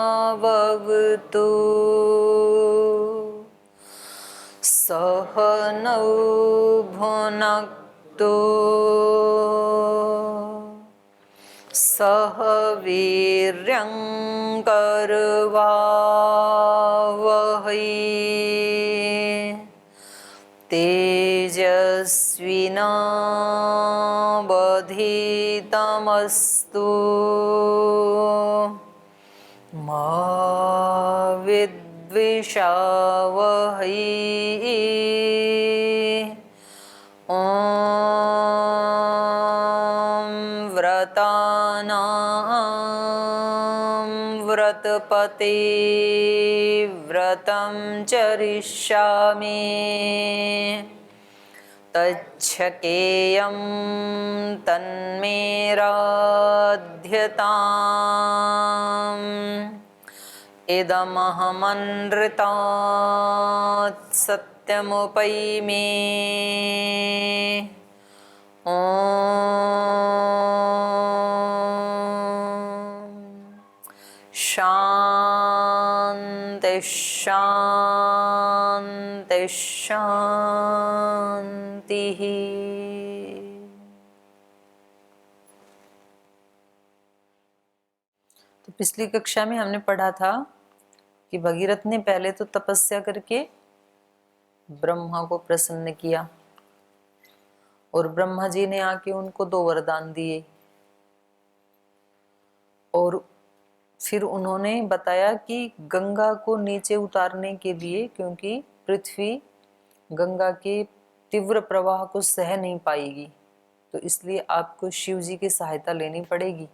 सहनाववतु सहनौ भुनक्तु सह वीर्यं करवावहै तेजस्विनावधीतमस्तु मा विद्विषावहै। ॐ व्रतानां व्रतपते व्रतं चरिष्यामि तच्छकेयं तन्मे राध्यताम् इदमहमनृतात् सत्यमुपैमि। ॐ शान्ति शान्ति शान्तिः। तो पिछली कक्षा में हमने पढ़ा था कि भगीरथ ने पहले तो तपस्या करके ब्रह्मा को प्रसन्न किया और ब्रह्मा जी ने आके उनको 2 वरदान दिए और फिर उन्होंने बताया कि गंगा को नीचे उतारने के लिए, क्योंकि पृथ्वी गंगा के तीव्र प्रवाह को सह नहीं पाएगी, तो इसलिए आपको शिव जी की सहायता लेनी पड़ेगी।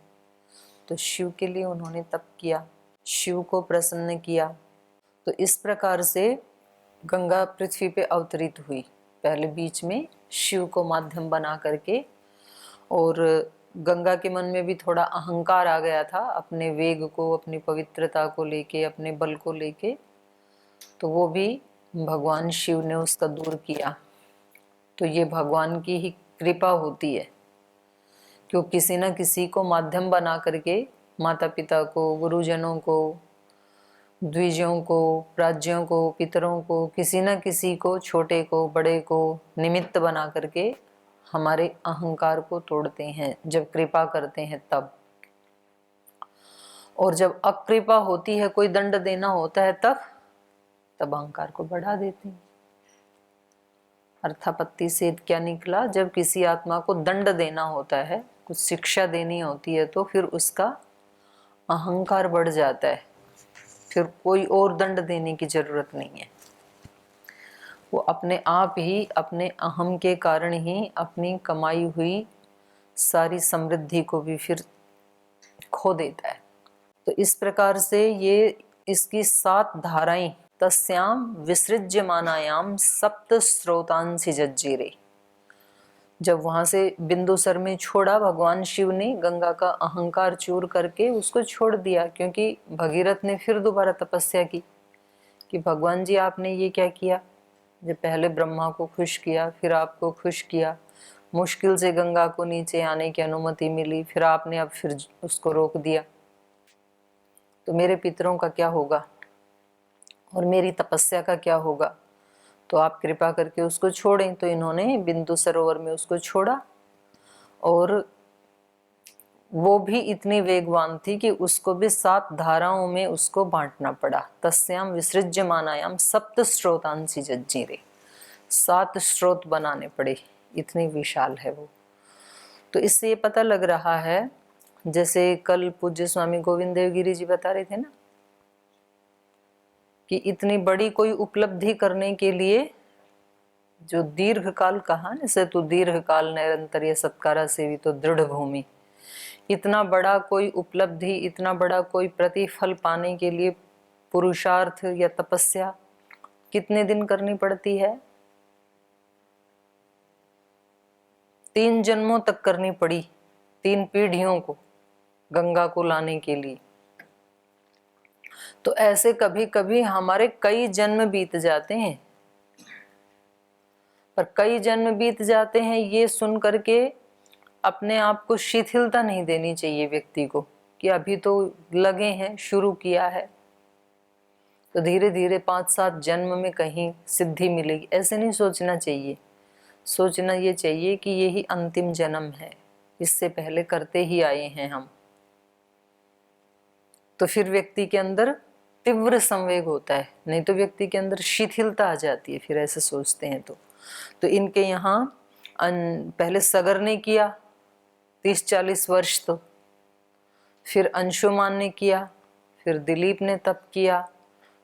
तो शिव के लिए उन्होंने तप किया, शिव को प्रसन्न किया। तो इस प्रकार से गंगा पृथ्वी पे अवतरित हुई, पहले बीच में शिव को माध्यम बना करके। और गंगा के मन में भी थोड़ा अहंकार आ गया था, अपने वेग को, अपनी पवित्रता को लेके, अपने बल को लेके, तो वो भी भगवान शिव ने उसका दूर किया। तो ये भगवान की ही कृपा होती है, क्यों किसी न किसी को माध्यम बना करके माता पिता को, गुरुजनों को, द्विजों को, राज्यों को, पितरों को, किसी न किसी को, छोटे को, बड़े को निमित्त बना करके हमारे अहंकार को तोड़ते हैं जब कृपा करते हैं तब। और जब अकृपा होती है, कोई दंड देना होता है, तब अहंकार को बढ़ा देते हैं। अर्थापत्ति से क्या निकला, जब किसी आत्मा को दंड देना होता है, कुछ शिक्षा देनी होती है, तो फिर उसका अहंकार बढ़ जाता है, फिर कोई और दंड देने की जरूरत नहीं है। वो अपने आप ही अपने अहम के कारण ही अपनी कमाई हुई सारी समृद्धि को भी फिर खो देता है। तो इस प्रकार से ये इसकी 7 धाराएं, तस्याम विसृज्यमानायाम सप्त स्रोतांसि जज्जीरे, जब वहां से बिंदुसर में छोड़ा भगवान शिव ने, गंगा का अहंकार चूर करके उसको छोड़ दिया। क्योंकि भगीरथ ने फिर दोबारा तपस्या की कि भगवान जी आपने ये क्या किया, जब पहले ब्रह्मा को खुश किया, फिर आपको खुश किया, मुश्किल से गंगा को नीचे आने की अनुमति मिली, फिर आपने अब फिर उसको रोक दिया, तो मेरे पितरों का क्या होगा और मेरी तपस्या का क्या होगा। तो आप कृपा करके उसको छोड़ें। तो इन्होंने बिंदु सरोवर में उसको छोड़ा, और वो भी इतनी वेगवान थी कि उसको भी 7 धाराओं में उसको बांटना पड़ा। तस्याम विसृज्यमानायाम सप्त स्रोतांसि जज्जीरे, 7 स्रोत बनाने पड़े, इतनी विशाल है वो। तो इससे ये पता लग रहा है, जैसे कल पूज्य स्वामी गोविंद देव गिरी जी बता रहे थे ना, कि इतनी बड़ी कोई उपलब्धि करने के लिए जो दीर्घ काल कहा न, से तो दीर्घ काल निरंतर ये सत्कारा सेवी तो दृढ़ भूमि। इतना बड़ा कोई उपलब्धि, इतना बड़ा कोई प्रतिफल पाने के लिए पुरुषार्थ या तपस्या कितने दिन करनी पड़ती है? 3 जन्मों तक करनी पड़ी, 3 पीढ़ियों को गंगा को लाने के लिए। तो ऐसे कभी कभी हमारे कई जन्म बीत जाते हैं, पर कई जन्म बीत जाते हैं ये सुन करके अपने आप को शिथिलता नहीं देनी चाहिए व्यक्ति को, कि अभी तो लगे हैं, शुरू किया है तो धीरे धीरे 5-7 जन्म में कहीं सिद्धि मिलेगी, ऐसे नहीं सोचना चाहिए। सोचना ये चाहिए कि यही अंतिम जन्म है, इससे पहले करते ही आए हैं हम। तो फिर व्यक्ति के अंदर तीव्र संवेग होता है, नहीं तो व्यक्ति के अंदर शिथिलता आ जाती है फिर ऐसे सोचते हैं तो इनके यहाँ पहले सगर ने किया 30-40 वर्ष, तो फिर अंशुमान ने किया, फिर दिलीप ने तप किया,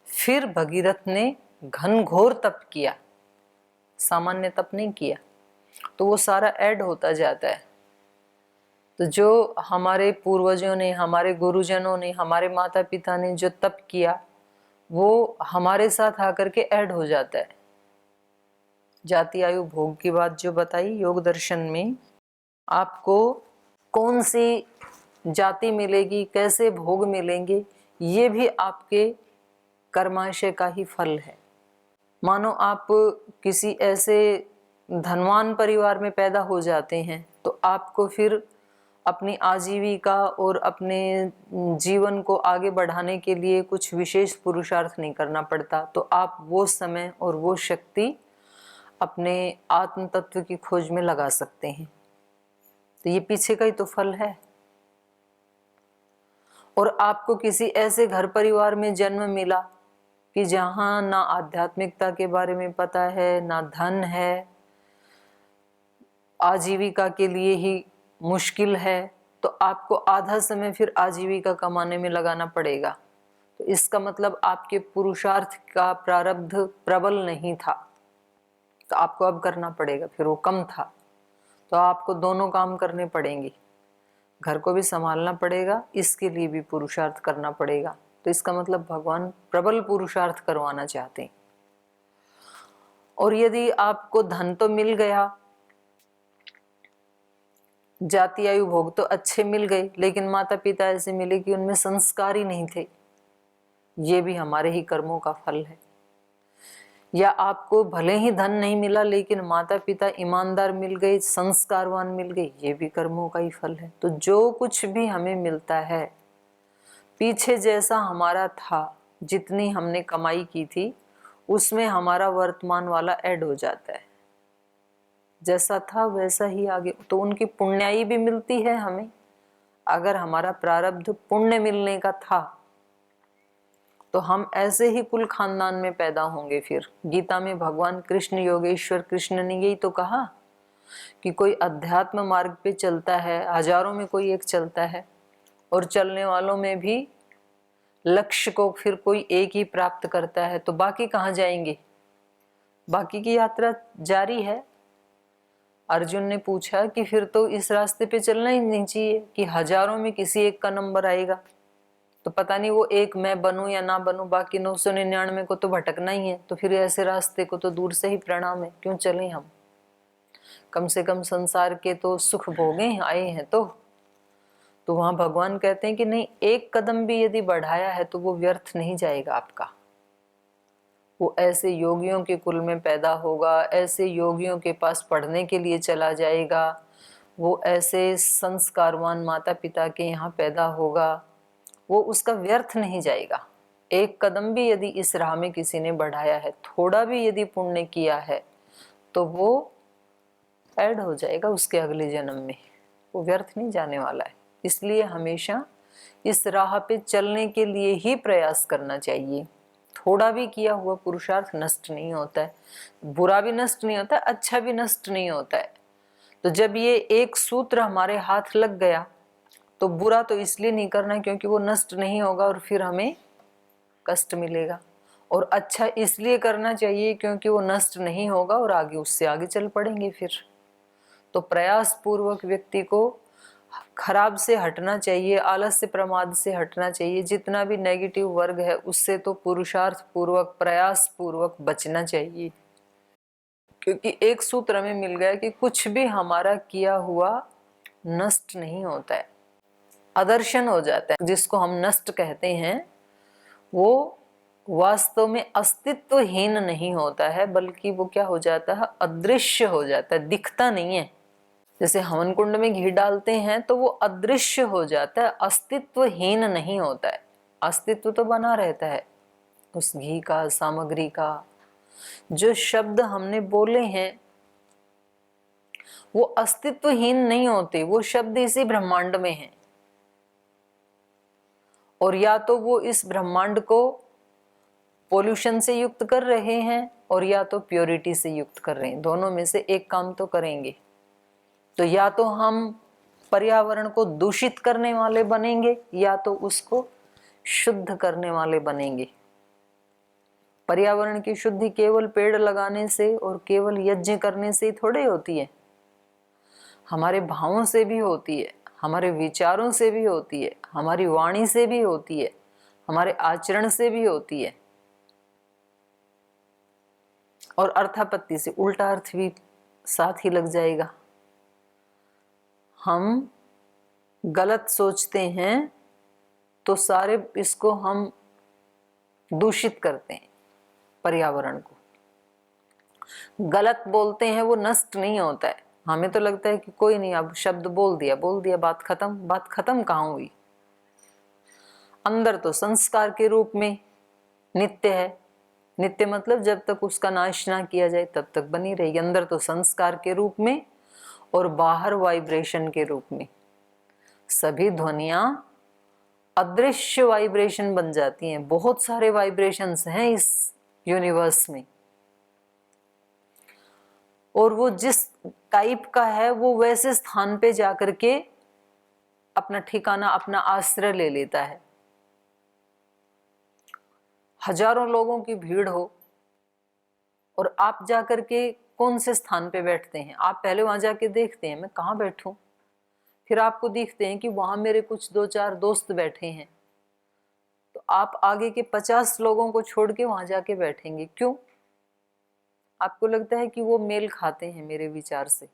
फिर भगीरथ ने घनघोर तप किया, सामान्य तप नहीं किया। तो वो सारा ऐड होता जाता है। तो जो हमारे पूर्वजों ने, हमारे गुरुजनों ने, हमारे माता पिता ने जो तप किया वो हमारे साथ आकर के ऐड हो जाता है। जाति आयु भोग की बात जो बताई योग दर्शन में, आपको कौन सी जाति मिलेगी, कैसे भोग मिलेंगे, ये भी आपके कर्माशय का ही फल है। मानो आप किसी ऐसे धनवान परिवार में पैदा हो जाते हैं तो आपको फिर अपनी आजीविका और अपने जीवन को आगे बढ़ाने के लिए कुछ विशेष पुरुषार्थ नहीं करना पड़ता, तो आप वो समय और वो शक्ति अपने आत्म तत्व की खोज में लगा सकते हैं। तो ये पीछे का ही तो फल है। और आपको किसी ऐसे घर परिवार में जन्म मिला कि जहां ना आध्यात्मिकता के बारे में पता है, ना धन है, आजीविका के लिए ही मुश्किल है, तो आपको आधा समय फिर आजीविका कमाने में लगाना पड़ेगा। तो इसका मतलब आपके पुरुषार्थ का प्रारब्ध प्रबल नहीं था, तो आपको अब करना पड़ेगा। फिर वो कम था तो आपको दोनों काम करने पड़ेंगे, घर को भी संभालना पड़ेगा, इसके लिए भी पुरुषार्थ करना पड़ेगा। तो इसका मतलब भगवान प्रबल पुरुषार्थ करवाना चाहते हैं। और यदि आपको धन तो मिल गया, जाति आयु भोग तो अच्छे मिल गए, लेकिन माता पिता ऐसे मिले कि उनमें संस्कार ही नहीं थे, ये भी हमारे ही कर्मों का फल है। या आपको भले ही धन नहीं मिला लेकिन माता पिता ईमानदार मिल गए, संस्कारवान मिल गए, ये भी कर्मों का ही फल है। तो जो कुछ भी हमें मिलता है, पीछे जैसा हमारा था, जितनी हमने कमाई की थी, उसमें हमारा वर्तमान वाला ऐड हो जाता है। जैसा था वैसा ही आगे, तो उनकी पुण्याई भी मिलती है हमें। अगर हमारा प्रारब्ध पुण्य मिलने का था तो हम ऐसे ही कुल खानदान में पैदा होंगे। फिर गीता में भगवान कृष्ण, योगेश्वर कृष्ण ने यही तो कहा कि कोई अध्यात्म मार्ग पे चलता है, हजारों में कोई एक चलता है, और चलने वालों में भी लक्ष्य को फिर कोई एक ही प्राप्त करता है, तो बाकी कहाँ जाएंगे? बाकी की यात्रा जारी है। अर्जुन ने पूछा कि फिर तो इस रास्ते पे चलना ही नहीं चाहिए कि हजारों में किसी एक का नंबर आएगा, तो पता नहीं वो एक मैं बनूं या ना बनूं, बाकी 999 को तो भटकना ही है। तो फिर ऐसे रास्ते को तो दूर से ही प्रणाम है, क्यों चलें हम? कम से कम संसार के तो सुख भोगे आए हैं। तो वहां भगवान कहते हैं कि नहीं, एक कदम भी यदि बढ़ाया है तो वो व्यर्थ नहीं जाएगा आपका। वो ऐसे योगियों के कुल में पैदा होगा, ऐसे योगियों के पास पढ़ने के लिए चला जाएगा, वो ऐसे संस्कारवान माता पिता के यहाँ पैदा होगा, वो उसका व्यर्थ नहीं जाएगा। एक कदम भी यदि इस राह में किसी ने बढ़ाया है, थोड़ा भी यदि पुण्य किया है, तो वो ऐड हो जाएगा उसके अगले जन्म में, वो व्यर्थ नहीं जाने वाला है। इसलिए हमेशा इस राह पे चलने के लिए ही प्रयास करना चाहिए। थोड़ा भी किया हुआ पुरुषार्थ नष्ट नहीं होता है, बुरा भी नष्ट नहीं होता है, अच्छा भी नष्ट नहीं होता है। तो जब ये एक सूत्र हमारे हाथ लग गया तो बुरा तो इसलिए नहीं करना क्योंकि वो नष्ट नहीं होगा और फिर हमें कष्ट मिलेगा, और अच्छा इसलिए करना चाहिए क्योंकि वो नष्ट नहीं होगा और आगे उससे आगे चल पड़ेंगे फिर। तो प्रयास पूर्वक व्यक्ति को खराब से हटना चाहिए, आलस्य प्रमाद से हटना चाहिए, जितना भी नेगेटिव वर्ग है उससे तो पुरुषार्थ पूर्वक प्रयास पूर्वक बचना चाहिए। क्योंकि एक सूत्र हमें मिल गया कि कुछ भी हमारा किया हुआ नष्ट नहीं होता है, अदर्शन हो जाता है। जिसको हम नष्ट कहते हैं वो वास्तव में अस्तित्वहीन नहीं होता है, बल्कि वो क्या हो जाता है, अदृश्य हो जाता है, दिखता नहीं है। जैसे हवन कुंड में घी डालते हैं तो वो अदृश्य हो जाता है, अस्तित्वहीन नहीं होता है। अस्तित्व तो बना रहता है उस घी का, सामग्री का। जो शब्द हमने बोले हैं वो अस्तित्वहीन नहीं होते, वो शब्द इसी ब्रह्मांड में हैं और या तो वो इस ब्रह्मांड को पोल्यूशन से युक्त कर रहे हैं और या तो प्योरिटी से युक्त कर रहे हैं। दोनों में से एक काम तो करेंगे। तो या तो हम पर्यावरण को दूषित करने वाले बनेंगे या तो उसको शुद्ध करने वाले बनेंगे। पर्यावरण की शुद्धि केवल पेड़ लगाने से और केवल यज्ञ करने से ही थोड़ी होती है, हमारे भावों से भी होती है, हमारे विचारों से भी होती है, हमारी वाणी से भी होती है, हमारे आचरण से भी होती है। और अर्थापत्ति से उल्टा अर्थ भी साथ ही लग जाएगा। हम गलत सोचते हैं तो सारे इसको हम दूषित करते हैं, पर्यावरण को गलत बोलते हैं, वो नष्ट नहीं होता है। हमें तो लगता है कि कोई नहीं, अब शब्द बोल दिया बात खत्म। बात खत्म कहाँ हुई? अंदर तो संस्कार के रूप में नित्य है। नित्य मतलब जब तक उसका नाश ना किया जाए तब तक बनी रहेगी। अंदर तो संस्कार के रूप में और बाहर वाइब्रेशन के रूप में। सभी ध्वनियां अदृश्य वाइब्रेशन बन जाती हैं। बहुत सारे वाइब्रेशंस हैं इस यूनिवर्स में और वो जिस टाइप का है वो वैसे स्थान पे जाकर के अपना ठिकाना, अपना आश्रय ले लेता है। हजारों लोगों की भीड़ हो और आप जाकर के कौन से स्थान पे बैठते हैं? आप पहले वहां जाके देखते हैं मैं कहाँ बैठूं, फिर आपको दिखते हैं कि वहां मेरे कुछ 2-4 दोस्त बैठे हैं, तो आप आगे के 50 लोगों को छोड़ के वहां जाके बैठेंगे। क्यों? आपको लगता है कि वो मेल खाते हैं मेरे विचार से।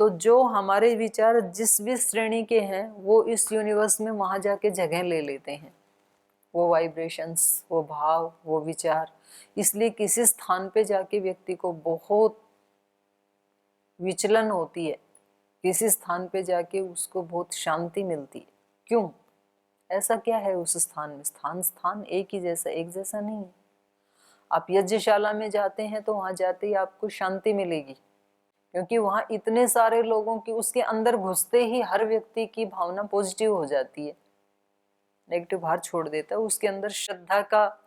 तो जो हमारे विचार जिस भी श्रेणी के हैं वो इस यूनिवर्स में वहां जाके जगह ले लेते हैं, वो वाइब्रेशंस, वो भाव, वो विचार। इसलिए किसी स्थान पे जाके व्यक्ति को बहुत विचलन होती है, किसी स्थान पे जाके उसको बहुत शांति मिलती है। क्यों? ऐसा क्या है उस स्थान में? स्थान एक ही जैसा, एक जैसा नहीं है। आप यज्ञशाला में जाते हैं तो वहां जाते ही आपको शांति मिलेगी, क्योंकि वहां इतने सारे लोगों की, उसके अंदर घुसते ही हर व्यक्ति की भावना पॉजिटिव हो जाती है, नेगेटिव बाहर छोड़ देता है। उसके अंदर श्रद्धा का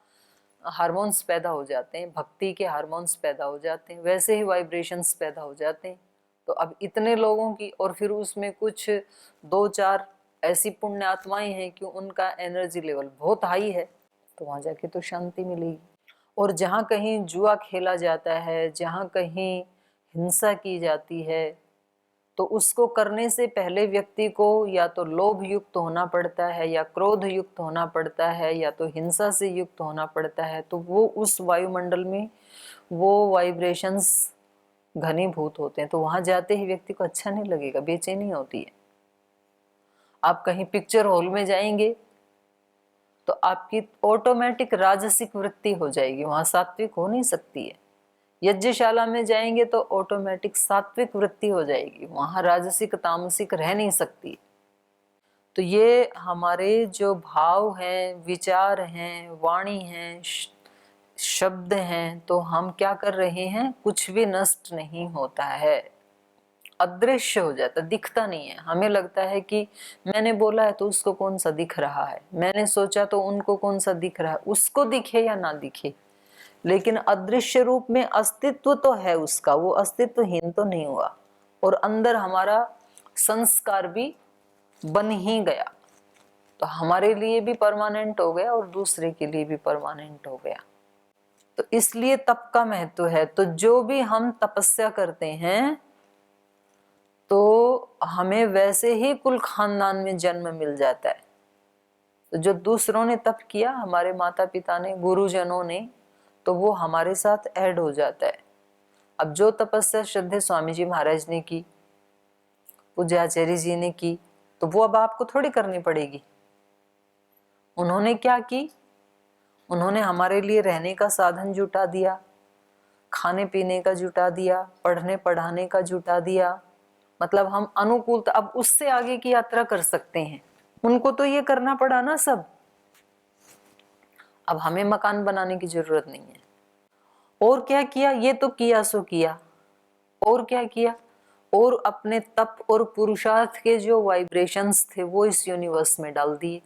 हार्मोन्स पैदा हो जाते हैं, भक्ति के हार्मोन्स पैदा हो जाते हैं, वैसे ही वाइब्रेशंस पैदा हो जाते हैं। तो अब इतने लोगों की, और फिर उसमें कुछ 2-4 ऐसी पुण्य आत्माएं हैं कि उनका एनर्जी लेवल बहुत हाई है, तो वहां जाके तो शांति मिलेगी। और जहाँ कहीं जुआ खेला जाता है, जहाँ कहीं हिंसा की जाती है, तो उसको करने से पहले व्यक्ति को या तो लोभ युक्त होना पड़ता है, या क्रोध युक्त होना पड़ता है, या तो हिंसा से युक्त होना पड़ता है। तो वो उस वायुमंडल में वो वाइब्रेशंस घनीभूत होते हैं, तो वहां जाते ही व्यक्ति को अच्छा नहीं लगेगा, बेचैनी होती है। आप कहीं पिक्चर हॉल में जाएंगे तो आपकी ऑटोमेटिक राजसिक वृत्ति हो जाएगी, वहां सात्विक हो नहीं सकती है। यज्ञशाला में जाएंगे तो ऑटोमेटिक सात्विक वृत्ति हो जाएगी, वहां राजसिक तामसिक रह नहीं सकती। तो ये हमारे जो भाव हैं, विचार हैं, वाणी हैं, शब्द हैं, तो हम क्या कर रहे हैं? कुछ भी नष्ट नहीं होता है, अदृश्य हो जाता, दिखता नहीं है। हमें लगता है कि मैंने बोला है तो उसको कौन सा दिख रहा है, मैंने सोचा तो उनको कौन सा दिख रहा है, उसको दिखे या ना दिखे, लेकिन अदृश्य रूप में अस्तित्व तो है उसका, वो अस्तित्वहीन तो नहीं हुआ। और अंदर हमारा संस्कार भी बन ही गया। तो हमारे लिए भी परमानेंट हो गया और दूसरे के लिए भी परमानेंट हो गया। तो इसलिए तप का महत्व है। तो जो भी हम तपस्या करते हैं तो हमें वैसे ही कुल खानदान में जन्म मिल जाता है। तो जो दूसरों ने तप किया, हमारे माता पिता ने, गुरुजनों ने, तो वो हमारे साथ ऐड हो जाता है। अब जो तपस्या श्रद्धेय स्वामी जी महाराज ने की, पूज्य आचार्य जी ने की, तो वो अब आपको थोड़ी करनी पड़ेगी। उन्होंने क्या की? उन्होंने हमारे लिए रहने का साधन जुटा दिया, खाने पीने का जुटा दिया, पढ़ने पढ़ाने का जुटा दिया। मतलब हम अनुकूलता, अब उससे आगे की यात्रा कर सकते हैं। उनको तो ये करना पड़ा ना सब। अब हमें मकान बनाने की जरूरत नहीं है। और क्या किया? ये तो किया सो किया। और क्या किया? और अपने तप और पुरुषार्थ के जो वाइब्रेशंस थे वो इस यूनिवर्स में डाल दिए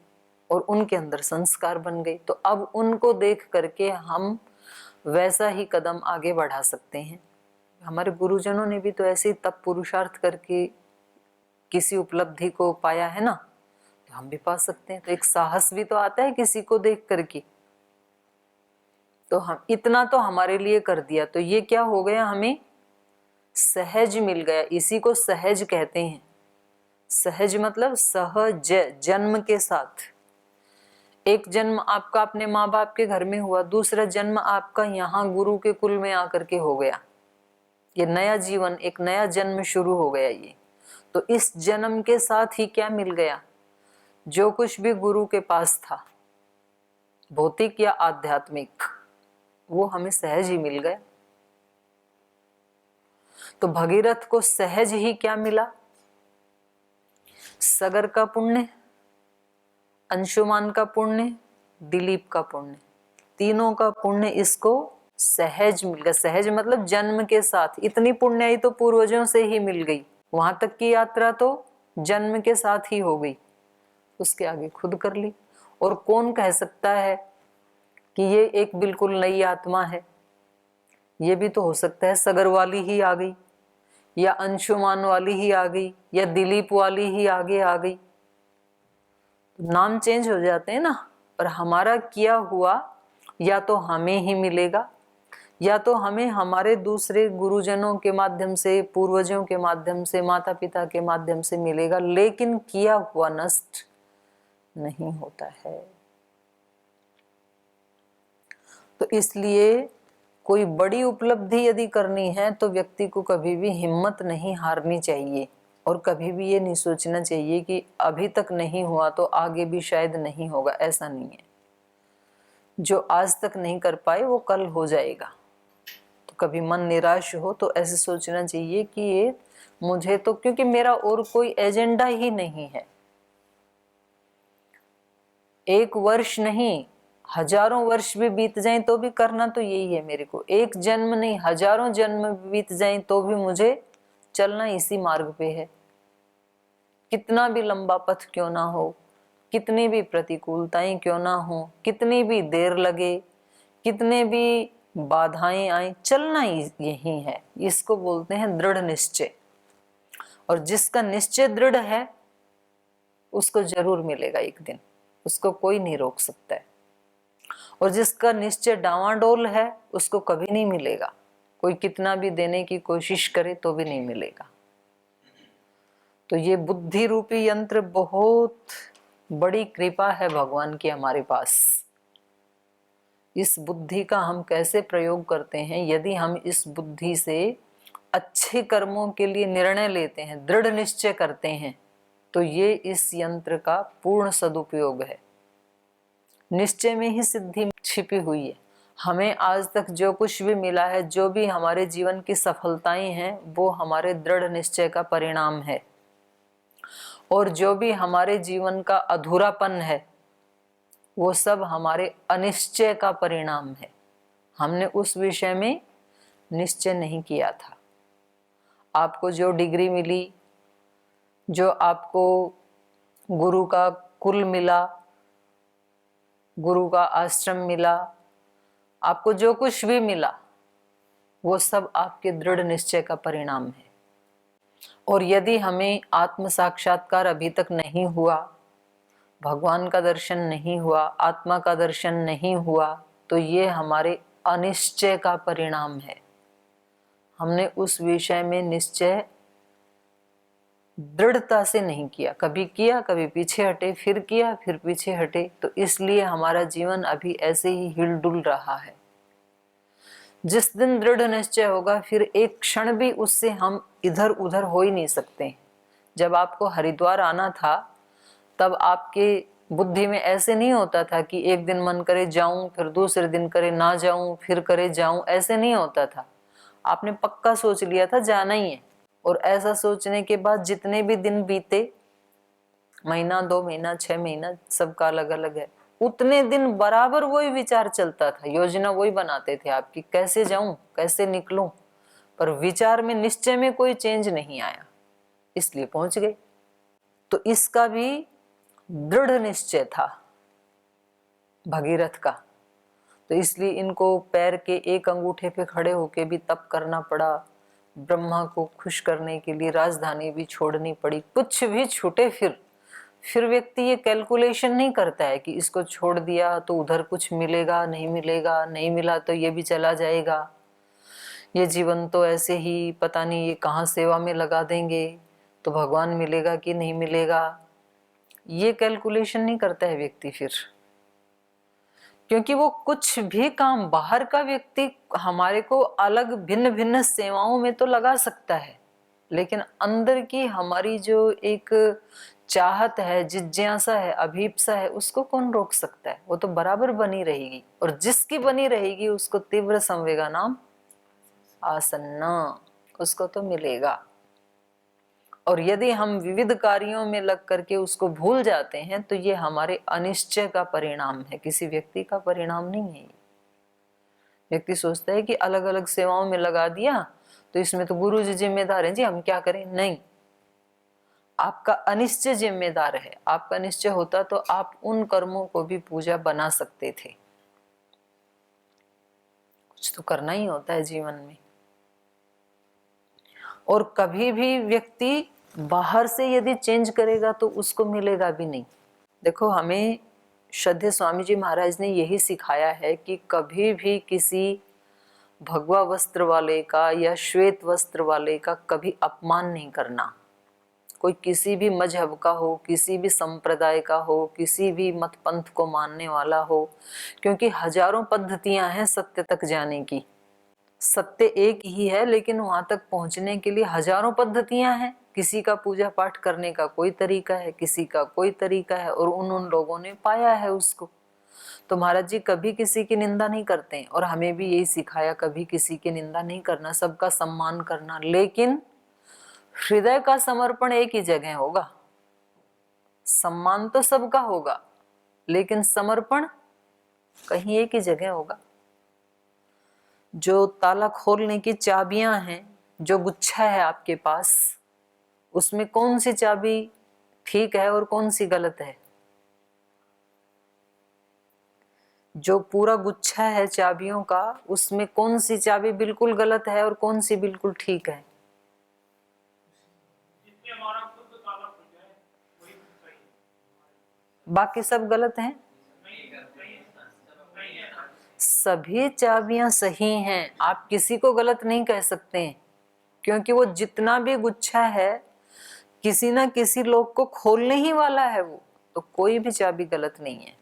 और उनके अंदर संस्कार बन गए। तो अब उनको देख करके हम वैसा ही कदम आगे बढ़ा सकते हैं। हमारे गुरुजनों ने भी तो ऐसे ही तप पुरुषार्थ करके किसी उपलब्धि को पाया है ना, तो हम भी पा सकते हैं। तो एक साहस भी तो आता है किसी को देख करके। तो हम इतना तो हमारे लिए कर दिया, तो ये क्या हो गया? हमें सहज मिल गया। इसी को सहज कहते हैं। सहज मतलब सहज, जन्म के साथ। एक जन्म आपका अपने माँ बाप के घर में हुआ, दूसरा जन्म आपका यहाँ गुरु के कुल में आकर के हो गया। ये नया जीवन, एक नया जन्म शुरू हो गया ये। तो इस जन्म के साथ ही क्या मिल गया? जो कुछ भी गुरु के पास था, भौतिक या आध्यात्मिक, वो हमें सहज ही मिल गया। तो भगीरथ को सहज ही क्या मिला? सगर का पुण्य, अंशुमान का पुण्य, दिलीप का पुण्य, तीनों का पुण्य इसको सहज मिल गया। सहज मतलब जन्म के साथ। इतनी पुण्याई तो पूर्वजों से ही मिल गई। वहां तक की यात्रा तो जन्म के साथ ही हो गई, उसके आगे खुद कर ली। और कौन कह सकता है कि ये एक बिल्कुल नई आत्मा है? ये भी तो हो सकता है सगर वाली ही आ गई, या अंशुमान वाली ही आ गई, या दिलीप वाली ही आगे आ गई। नाम चेंज हो जाते हैं ना। पर हमारा किया हुआ या तो हमें ही मिलेगा, या तो हमें हमारे दूसरे गुरुजनों के माध्यम से, पूर्वजों के माध्यम से, माता पिता के माध्यम से मिलेगा। लेकिन किया हुआ नष्ट नहीं होता है। तो इसलिए कोई बड़ी उपलब्धि यदि करनी है तो व्यक्ति को कभी भी हिम्मत नहीं हारनी चाहिए, और कभी भी ये नहीं सोचना चाहिए कि अभी तक नहीं हुआ तो आगे भी शायद नहीं होगा। ऐसा नहीं है। जो आज तक नहीं कर पाए वो कल हो जाएगा। तो कभी मन निराश हो तो ऐसे सोचना चाहिए कि ये मुझे तो, क्योंकि मेरा और कोई एजेंडा ही नहीं है। एक वर्ष नहीं, हजारों वर्ष भी बीत जाएं तो भी करना तो यही है मेरे को। एक जन्म नहीं, हजारों जन्म बीत जाएं तो भी मुझे चलना इसी मार्ग पे है। कितना भी लंबा पथ क्यों ना हो, कितनी भी प्रतिकूलताएं क्यों ना हो, कितनी भी देर लगे, कितने भी बाधाएं आए, चलना यही है। इसको बोलते हैं दृढ़ निश्चय। और जिसका निश्चय दृढ़ है उसको जरूर मिलेगा एक दिन, उसको कोई नहीं रोक सकता है। और जिसका निश्चय डावाडोल है उसको कभी नहीं मिलेगा। कोई कितना भी देने की कोशिश करे तो भी नहीं मिलेगा। तो ये बुद्धि रूपी यंत्र बहुत बड़ी कृपा है भगवान की हमारे पास। इस बुद्धि का हम कैसे प्रयोग करते हैं? यदि हम इस बुद्धि से अच्छे कर्मों के लिए निर्णय लेते हैं, दृढ़ निश्चय करते हैं, तो ये इस यंत्र का पूर्ण सदुपयोग है। निश्चय में ही सिद्धि छिपी हुई है। हमें आज तक जो कुछ भी मिला है, जो भी हमारे जीवन की सफलताएं हैं, वो हमारे दृढ़ निश्चय का परिणाम है। और जो भी हमारे जीवन का अधूरापन है वो सब हमारे अनिश्चय का परिणाम है। हमने उस विषय में निश्चय नहीं किया था। आपको जो डिग्री मिली, जो आपको गुरु का कुल मिला, गुरु का आश्रम मिला, आपको जो कुछ भी मिला, वो सब आपके दृढ़ निश्चय का परिणाम है। और यदि हमें आत्म साक्षात्कार अभी तक नहीं हुआ, भगवान का दर्शन नहीं हुआ, आत्मा का दर्शन नहीं हुआ, तो ये हमारे अनिश्चय का परिणाम है। हमने उस विषय में निश्चय दृढ़ता से नहीं किया, कभी किया कभी पीछे हटे, फिर किया फिर पीछे हटे, तो इसलिए हमारा जीवन अभी ऐसे ही हिलडुल रहा है। जिस दिन दृढ़ निश्चय होगा फिर एक क्षण भी उससे हम इधर उधर हो ही नहीं सकते। जब आपको हरिद्वार आना था तब आपके बुद्धि में ऐसे नहीं होता था कि एक दिन मन करे जाऊं, फिर दूसरे दिन करे ना जाऊं, फिर करे जाऊं, ऐसे नहीं होता था। आपने पक्का सोच लिया था जाना ही है। और ऐसा सोचने के बाद जितने भी दिन बीते, महीना 2 महीना 6 महीना, सबका अलग अलग है, उतने दिन बराबर वही विचार चलता था, योजना वही बनाते थे आपकी, कैसे जाऊं कैसे निकलूं, पर विचार में निश्चय में कोई चेंज नहीं आया, इसलिए पहुंच गए। तो इसका भी दृढ़ निश्चय था भगीरथ का, तो इसलिए इनको पैर के एक अंगूठे पे खड़े होके भी तप करना पड़ा, ब्रह्मा को खुश करने के लिए राजधानी भी छोड़नी पड़ी। कुछ भी छूटे फिर व्यक्ति ये कैलकुलेशन नहीं करता है कि इसको छोड़ दिया तो उधर कुछ मिलेगा नहीं मिलेगा, नहीं मिला तो ये भी चला जाएगा, ये जीवन तो ऐसे ही पता नहीं ये कहाँ सेवा में लगा देंगे तो भगवान मिलेगा कि नहीं मिलेगा, ये कैलकुलेशन नहीं करता है व्यक्ति फिर। क्योंकि वो कुछ भी काम बाहर का व्यक्ति हमारे को अलग भिन्न भिन्न सेवाओं में तो लगा सकता है, लेकिन अंदर की हमारी जो एक चाहत है, जिज्ञासा है, अभीप्सा है, उसको कौन रोक सकता है? वो तो बराबर बनी रहेगी, और जिसकी बनी रहेगी उसको तीव्र संवेगा नाम आसन्न, उसको तो मिलेगा। और यदि हम विविध कार्यों में लग करके उसको भूल जाते हैं तो ये हमारे अनिश्चय का परिणाम है, किसी व्यक्ति का परिणाम नहीं है। व्यक्ति सोचता है कि अलग अलग सेवाओं में लगा दिया तो इसमें तो गुरु जी जिम्मेदार हैं जी, हम क्या करें। नहीं, आपका अनिश्चय जिम्मेदार है। आपका निश्चय होता तो आप उन कर्मों को भी पूजा बना सकते थे। कुछ तो करना ही होता है जीवन में। और कभी भी व्यक्ति बाहर से यदि चेंज करेगा तो उसको मिलेगा भी नहीं। देखो, हमें श्रद्धेय स्वामी जी महाराज ने यही सिखाया है कि कभी भी किसी भगवा वस्त्र वाले का या श्वेत वस्त्र वाले का कभी अपमान नहीं करना। कोई किसी भी मजहब का हो, किसी भी संप्रदाय का हो, किसी भी मत पंथ को मानने वाला हो, क्योंकि हजारों पद्धतियां हैं सत्य तक जाने की। सत्य एक ही है, लेकिन वहां तक पहुंचने के लिए हजारों पद्धतियां हैं। किसी का पूजा पाठ करने का कोई तरीका है, किसी का कोई तरीका है, और उन लोगों ने पाया है उसको। तो महाराज जी कभी किसी की निंदा नहीं करते हैं, और हमें भी यही सिखाया, कभी किसी की निंदा नहीं करना, सबका सम्मान करना। लेकिन हृदय का समर्पण एक ही जगह होगा। सम्मान तो सबका होगा, लेकिन समर्पण कहीं एक ही जगह होगा। जो ताला खोलने की चाबियां हैं, जो गुच्छा है आपके पास, उसमें कौन सी चाबी ठीक है और कौन सी गलत है? जो पूरा गुच्छा है चाबियों का, उसमें कौन सी चाबी बिल्कुल गलत है और कौन सी बिल्कुल ठीक है? बाकी सब गलत हैं। सभी चाबियां सही हैं, आप किसी को गलत नहीं कह सकते हैं, क्योंकि वो जितना भी गुच्छा है किसी ना किसी लोग को खोलने ही वाला है वो, तो कोई भी चाबी गलत नहीं है।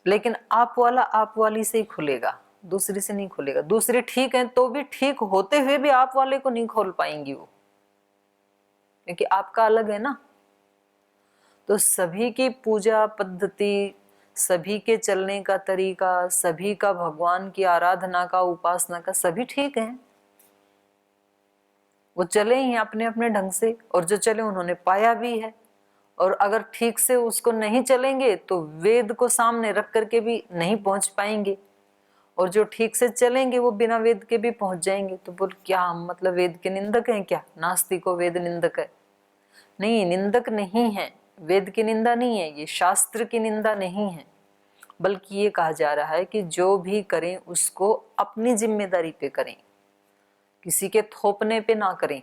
लेकिन आप वाला आप वाली से ही खुलेगा, दूसरी से नहीं खुलेगा। दूसरी ठीक है तो भी ठीक होते हुए भी आप वाले को नहीं खोल पाएंगी वो, क्योंकि आपका अलग है ना। तो सभी की पूजा पद्धति, सभी के चलने का तरीका, सभी का भगवान की आराधना का, उपासना का, सभी ठीक है। वो चले ही अपने अपने ढंग से, और जो चले उन्होंने पाया भी है। और अगर ठीक से उसको नहीं चलेंगे तो वेद को सामने रख करके भी नहीं पहुंच पाएंगे, और जो ठीक से चलेंगे वो बिना वेद के भी पहुंच जाएंगे। तो बोल क्या हम मतलब वेद के निंदक हैं क्या? नास्तिको वेद निंदक है? नहीं, निंदक नहीं है, वेद की निंदा नहीं है, ये शास्त्र की निंदा नहीं है, बल्कि ये कहा जा रहा है कि जो भी करें उसको अपनी जिम्मेदारी पे करें, किसी के थोपने पे ना करें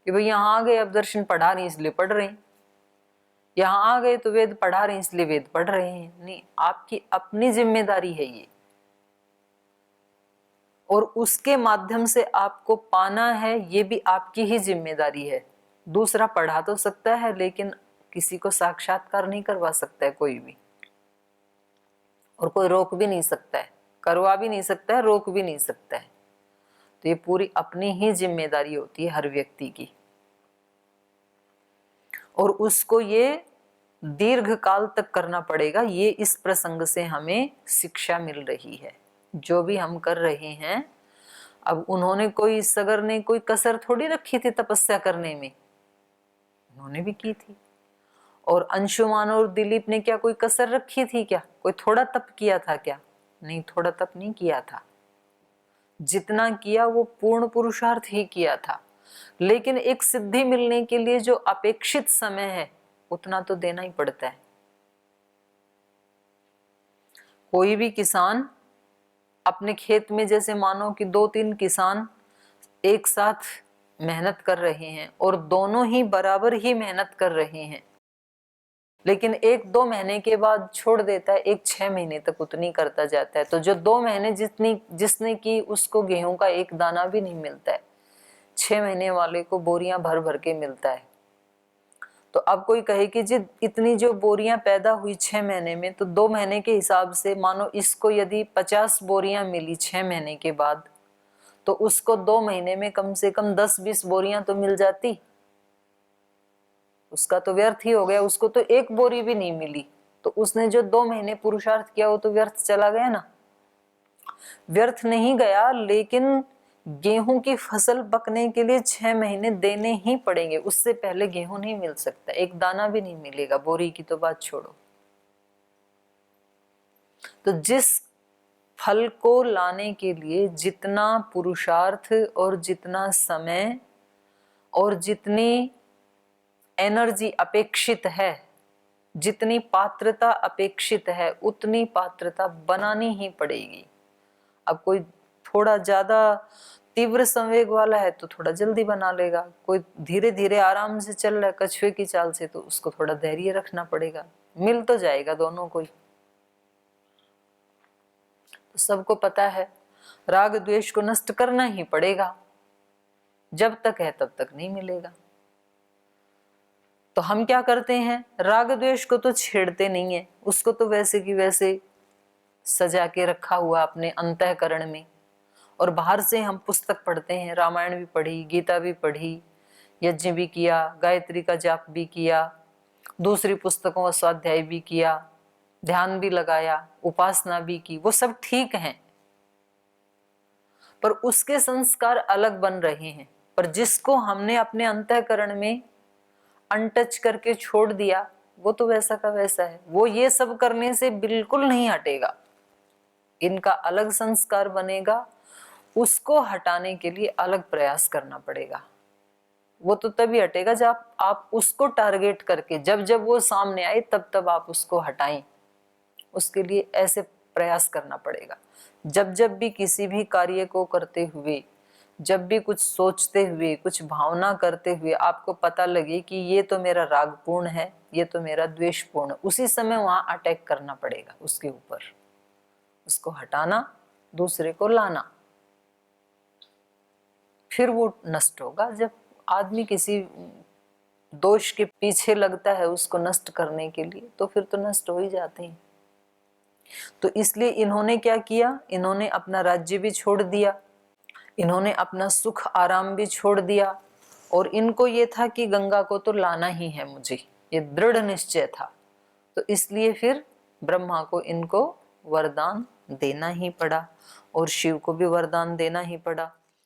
कि भाई यहाँ आ गए अब दर्शन पढ़ा नहीं इसलिए पढ़ रहे हैं। यहाँ आ गए तो वेद पढ़ा रहे हैं इसलिए वेद पढ़ रहे हैं, नहीं, आपकी अपनी जिम्मेदारी है ये, और उसके माध्यम से आपको पाना है, ये भी आपकी ही जिम्मेदारी है। दूसरा पढ़ा तो सकता है लेकिन किसी को साक्षात्कार नहीं करवा सकता है कोई भी, और कोई रोक भी नहीं सकता है, करवा भी नहीं सकता है, रोक भी नहीं सकता है। तो ये पूरी अपनी ही जिम्मेदारी होती है हर व्यक्ति की, और उसको ये दीर्घ काल तक करना पड़ेगा। ये इस प्रसंग से हमें शिक्षा मिल रही है। जो भी हम कर रहे हैं, अब उन्होंने कोई, सगर ने कोई कसर थोड़ी रखी थी तपस्या करने में, उन्होंने भी की थी। और अंशुमान और दिलीप ने क्या कोई कसर रखी थी क्या? कोई थोड़ा तप किया था क्या? नहीं, थोड़ा तप नहीं किया था। जितना किया वो पूर्ण पुरुषार्थ ही किया था। लेकिन एक सिद्धि मिलने के लिए जो अपेक्षित समय है उतना तो देना ही पड़ता है। कोई भी किसान अपने खेत में, जैसे मानो कि 2-3 किसान एक साथ मेहनत कर रहे हैं और दोनों ही बराबर ही मेहनत कर रहे हैं, लेकिन एक 2 महीने के बाद छोड़ देता है, एक 6 महीने तक उतनी करता जाता है। तो जो 2 महीने जिसने की उसको गेहूं का एक दाना भी नहीं मिलता है, 6 महीने वाले को बोरियां भर भर के मिलता है। तो अब कोई कहे कि जी इतनी जो बोरियां पैदा हुई 6 महीने में, तो 2 महीने के हिसाब से मानो इसको यदि 50 बोरियां मिली 6 महीने के बाद, तो उसको 2 महीने में कम से कम 10-20 बोरियां तो मिल जाती। उसका तो व्यर्थ ही हो गया, उसको तो एक बोरी भी नहीं मिली। तो उसने जो 2 महीने पुरुषार्थ किया वो तो व्यर्थ चला गया ना। व्यर्थ नहीं गया, लेकिन गेहूं की फसल पकने के लिए 6 महीने देने ही पड़ेंगे। उससे पहले गेहूं नहीं मिल सकता, एक दाना भी नहीं मिलेगा, बोरी की तो बात छोड़ो। तो जिस फल को लाने के लिए जितना पुरुषार्थ और जितना समय और जितनी एनर्जी अपेक्षित है, जितनी पात्रता अपेक्षित है, उतनी पात्रता बनानी ही पड़ेगी। अब कोई थोड़ा ज्यादा तीव्र संवेग वाला है तो थोड़ा जल्दी बना लेगा, कोई धीरे धीरे आराम से चल रहा है कछुए की चाल से, तो उसको थोड़ा धैर्य रखना पड़ेगा। मिल तो जाएगा दोनों को ही। तो सबको पता है राग द्वेष को नष्ट करना ही पड़ेगा, जब तक है तब तक नहीं मिलेगा। तो हम क्या करते हैं, राग द्वेष को तो छेड़ते नहीं है, उसको तो वैसे की वैसे सजा के रखा हुआ अपने अंतःकरण में। और बाहर से हम पुस्तक पढ़ते हैं, रामायण भी पढ़ी, गीता भी पढ़ी, यज्ञ भी किया, गायत्री का जाप भी किया, दूसरी पुस्तकों का स्वाध्याय भी किया, ध्यान भी लगाया, उपासना भी की, वो सब ठीक है, पर उसके संस्कार अलग बन रहे हैं। पर जिसको हमने अपने अंतःकरण में अनटच करके छोड़ दिया, वो तो वैसा का वैसा है, वो ये सब करने से बिल्कुल नहीं हटेगा। इनका अलग संस्कार बनेगा, उसको हटाने के लिए अलग प्रयास करना पड़ेगा। वो तो तभी हटेगा जब आप उसको टारगेट करके, जब जब वो सामने आए तब तब आप उसको हटाएं। उसके लिए ऐसे प्रयास करना पड़ेगा। जब जब भी किसी भी कार्य को करते हुए, जब भी कुछ सोचते हुए, कुछ भावना करते हुए आपको पता लगे कि ये तो मेरा रागपूर्ण है, ये तो मेरा द्वेषपूर्ण, उसी समय वहां अटैक करना पड़ेगा उसके ऊपर, उसको हटाना, दूसरे को लाना, फिर वो नष्ट होगा। जब आदमी किसी दोष के पीछे लगता है उसको नष्ट करने के लिए, तो फिर तो नष्ट हो ही जाते हैं। तो इसलिए इन्होंने क्या किया, इन्होंने अपना राज्य भी छोड़ दिया, इन्होंने अपना सुख आराम भी छोड़ दिया, और इनको ये था कि गंगा को तो लाना ही है मुझे, ये दृढ़ निश्चय था। तो इसलिए फिर ब्रह्मा को इनको वरदान देना ही पड़ा और शिव को भी वरदान देना ही पड़ा।